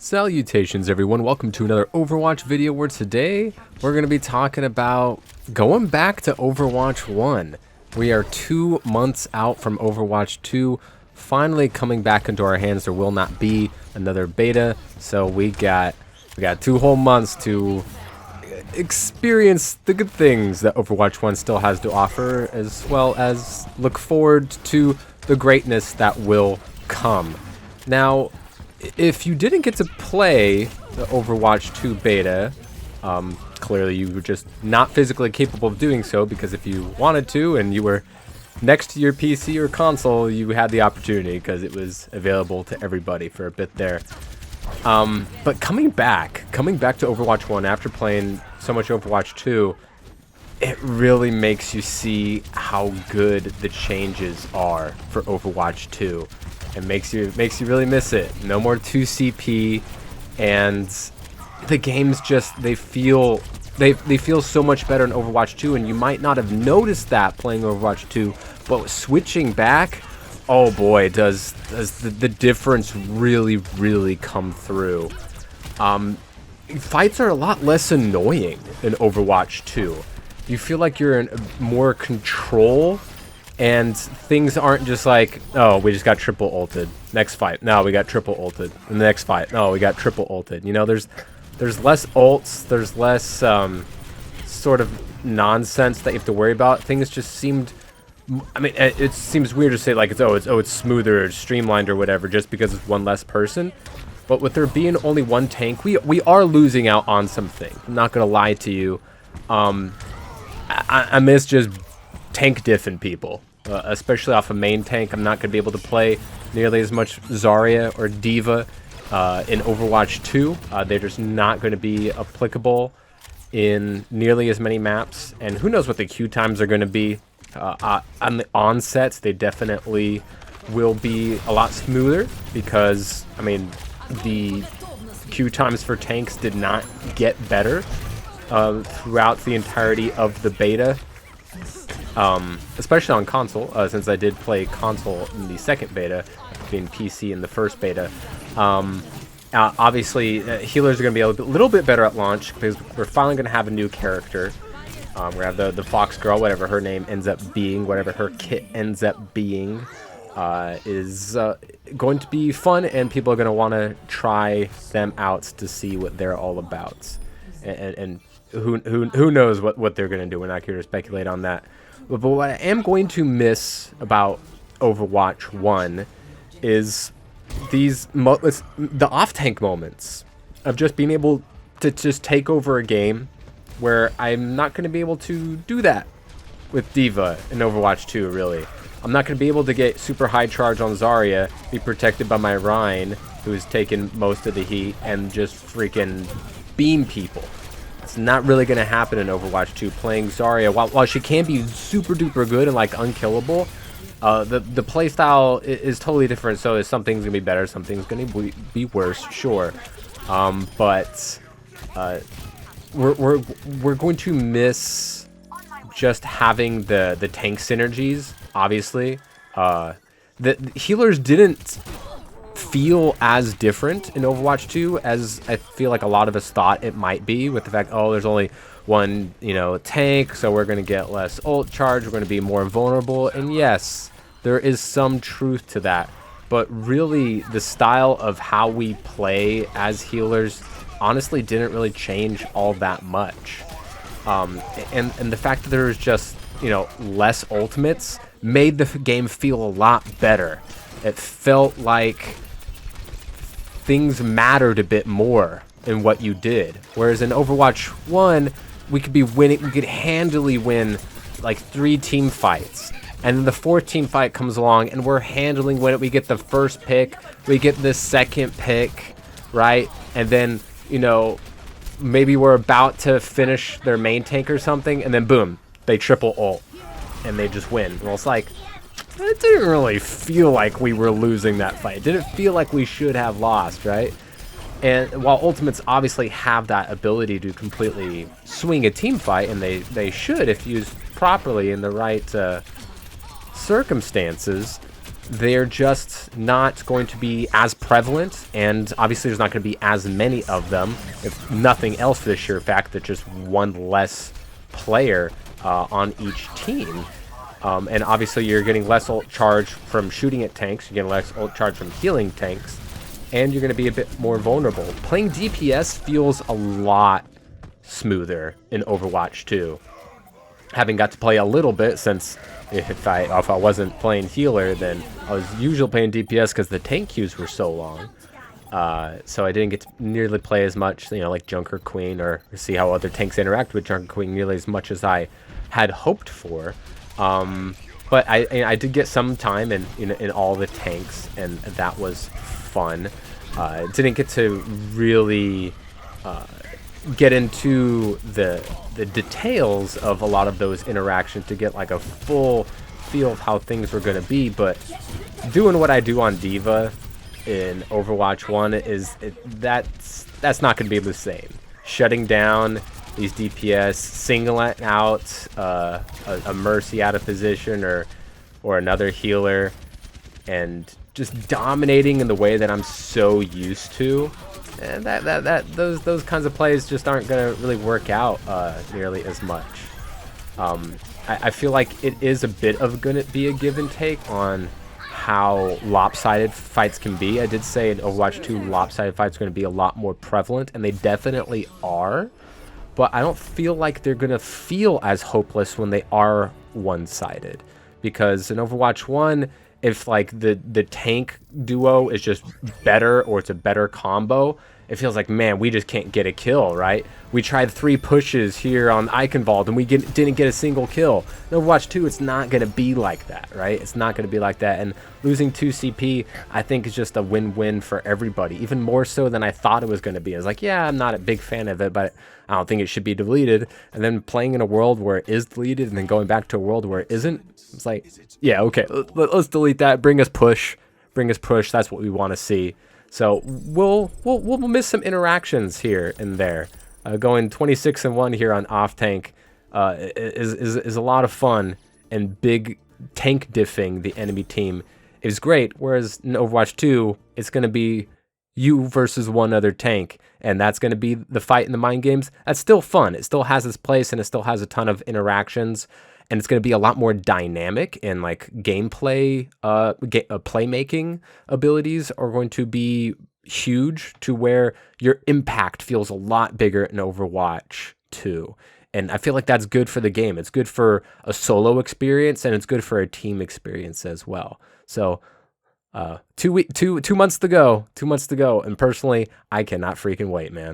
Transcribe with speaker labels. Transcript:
Speaker 1: Salutations everyone, welcome to another Overwatch video where today we're going to be talking about going back to Overwatch 1. We are 2 months out from Overwatch 2, finally coming back into our hands. There will not be another beta, so we got 2 whole months to experience the good things that Overwatch 1 still has to offer, as well as look forward to the greatness that will come. Now, if you didn't get to play the Overwatch 2 beta, clearly you were just not physically capable of doing so, because if you wanted to and you were next to your PC or console, you had the opportunity because it was available to everybody for a bit there. But coming back to Overwatch 1 after playing so much Overwatch 2, it really makes you see how good the changes are for Overwatch 2. It makes you really miss it. No more 2 CP, and the games just they feel so much better in Overwatch 2, and you might not have noticed that playing Overwatch 2, but switching back, oh boy, does the difference really come through. Fights are a lot less annoying in Overwatch 2. You feel like you're in more control. And things aren't just like, oh, we just got triple ulted. Next fight, no, we got triple ulted. The next fight, no, we got triple ulted. You know, there's less ults, there's less sort of nonsense that you have to worry about. Things just seemed, I mean, it seems weird to say like it's smoother or streamlined or whatever just because it's one less person. But with there being only one tank, we are losing out on something. I'm not gonna lie to you. I miss just tank diffing people, especially off a main tank. I'm not going to be able to play nearly as much Zarya or d.va in Overwatch 2. They're just not going to be applicable in nearly as many maps, and who knows what the queue times are going to be. On the onsets, they definitely will be a lot smoother because, I mean, the queue times for tanks did not get better throughout the entirety of the beta. Especially on console, since I did play console in the second beta, being PC in the first beta. Obviously, healers are going to be a little bit better at launch, because we're finally going to have a new character. We're going to have the Fox Girl, whatever her name ends up being, whatever her kit ends up being, is going to be fun, and people are going to want to try them out to see what they're all about. And who knows what they're going to do. We're not here to speculate on that. But what I am going to miss about Overwatch 1 is the off-tank moments of just being able to just take over a game, where I'm not going to be able to do that with d.va in Overwatch 2, really. I'm not going to be able to get super high charge on Zarya, be protected by my Rhine, who's taken most of the heat, and just freaking beam people. It's not really going to happen in Overwatch 2. Playing Zarya, while she can be super duper good and like unkillable, the playstyle is totally different. So some things gonna be better, some things gonna be worse, sure. But we're going to miss just having the tank synergies. Obviously, the healers didn't feel as different in Overwatch 2 as I feel like a lot of us thought it might be, with the fact, oh, there's only one, tank, so we're going to get less ult charge, we're going to be more vulnerable, and yes, there is some truth to that, but really the style of how we play as healers honestly didn't really change all that much. And the fact that there's just, less ultimates made the game feel a lot better. It felt like things mattered a bit more in what you did. Whereas in Overwatch 1, we could handily win like 3 team fights. And then the 4th team fight comes along and we're handling when we get the first pick, we get the second pick, right? And then, maybe we're about to finish their main tank or something, and then boom, they triple ult and they just win. Well, it's like, it didn't really feel like we were losing that fight. It didn't feel like we should have lost, right? And while ultimates obviously have that ability to completely swing a team fight, and they should if used properly in the right circumstances, they're just not going to be as prevalent, and obviously there's not going to be as many of them, if nothing else, for the sheer fact that just one less player on each team. And obviously you're getting less ult charge from shooting at tanks, you're getting less ult charge from healing tanks, and you're going to be a bit more vulnerable. Playing DPS feels a lot smoother in Overwatch 2. Having got to play a little bit, since if I wasn't playing healer, then I was usually playing DPS because the tank queues were so long. So I didn't get to nearly play as much, like Junker Queen, or see how other tanks interact with Junker Queen nearly as much as I had hoped for. But I did get some time in all the tanks, and that was fun. Didn't get to really get into the details of a lot of those interactions to get like a full feel of how things were going to be, but doing what I do on d.va in Overwatch 1 that's not going to be the same. Shutting down these DPS, singling out a Mercy out of position or another healer, and just dominating in the way that I'm so used to. And those kinds of plays just aren't gonna really work out nearly as much. I feel like it is a bit of gonna be a give and take on how lopsided fights can be. I did say in Overwatch 2 lopsided fights are going to be a lot more prevalent, and they definitely are, but I don't feel like they're going to feel as hopeless when they are one-sided, because in Overwatch 1, if like the tank duo is just better, or it's a better combo, it feels like, man, we just can't get a kill, right? We tried 3 pushes here on Eichenwald and we didn't get a single kill. In Overwatch 2, it's not going to be like that, right? It's not going to be like that. And losing 2 CP, I think, is just a win-win for everybody, even more so than I thought it was going to be. I was like, yeah, I'm not a big fan of it, but I don't think it should be deleted. And then playing in a world where it is deleted and then going back to a world where it isn't, it's like, yeah, okay, let's delete that. Bring us push. Bring us push. That's what we want to see. So we'll miss some interactions here and there. Going 26-1 here on off tank is a lot of fun, and big tank diffing the enemy team is great. Whereas in Overwatch 2, it's going to be you versus one other tank, and that's going to be the fight in the mind games. That's still fun. It still has its place, and it still has a ton of interactions. And it's going to be a lot more dynamic, and like gameplay, playmaking abilities are going to be huge, to where your impact feels a lot bigger in Overwatch 2. And I feel like that's good for the game. It's good for a solo experience, and it's good for a team experience as well. So 2 months to go. 2 months to go. And personally, I cannot freaking wait, man.